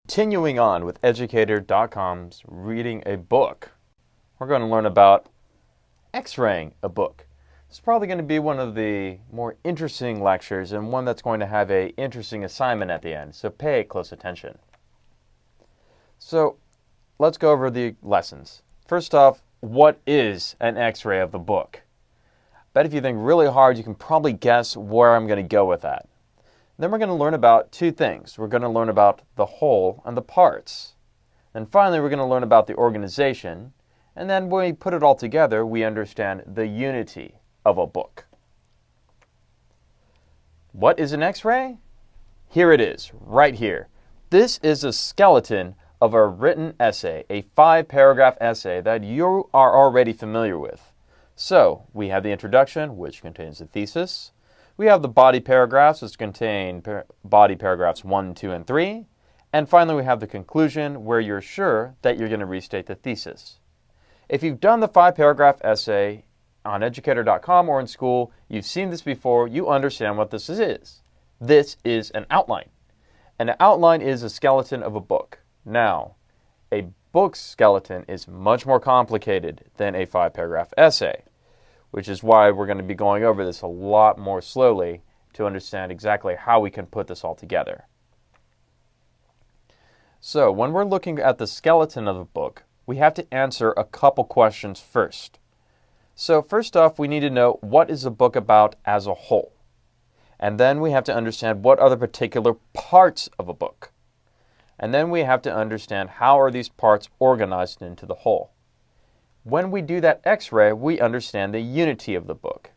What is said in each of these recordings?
Continuing on with Educator.com's reading a book, we're going to learn about X-raying a book. It's probably going to be one of the more interesting lectures and one that's going to have an interesting assignment at the end, so pay close attention. So let's go over the lessons. First off, what is an X-ray of the book? I bet if you think really hard, you can probably guess where I'm going to go with that. Then we're going to learn about two things. We're going to learn about the whole and the parts. And finally, we're going to learn about the organization. And then when we put it all together, we understand the unity of a book. What is an X-ray? Here it is, right here. This is a skeleton of a written essay, a 5-paragraph essay that you are already familiar with. So, we have the introduction, which contains the thesis. We have the body paragraphs, which contain body paragraphs 1, 2, and 3. And finally, we have the conclusion, where you're sure that you're going to restate the thesis. If you've done the 5-paragraph essay on Educator.com or in school, you've seen this before, you understand what this is. This is an outline. An outline is a skeleton of a book. Now, a book's skeleton is much more complicated than a 5-paragraph essay, which is why we're going to be going over this a lot more slowly to understand exactly how we can put this all together. So, when we're looking at the skeleton of a book, we have to answer a couple questions first. So, first off, we need to know what is the book about as a whole. And then we have to understand what are the particular parts of a book. And then we have to understand how are these parts organized into the whole. When we do that X-ray, we understand the unity of the book.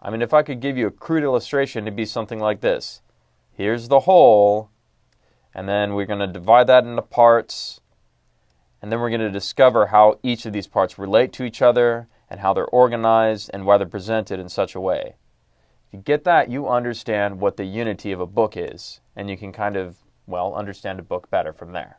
I mean, if I could give you a crude illustration, it'd be something like this. Here's the whole, and then we're going to divide that into parts, and then we're going to discover how each of these parts relate to each other, and how they're organized, and why they're presented in such a way. If you get that, you understand what the unity of a book is, and you can kind of, well, understand a book better from there.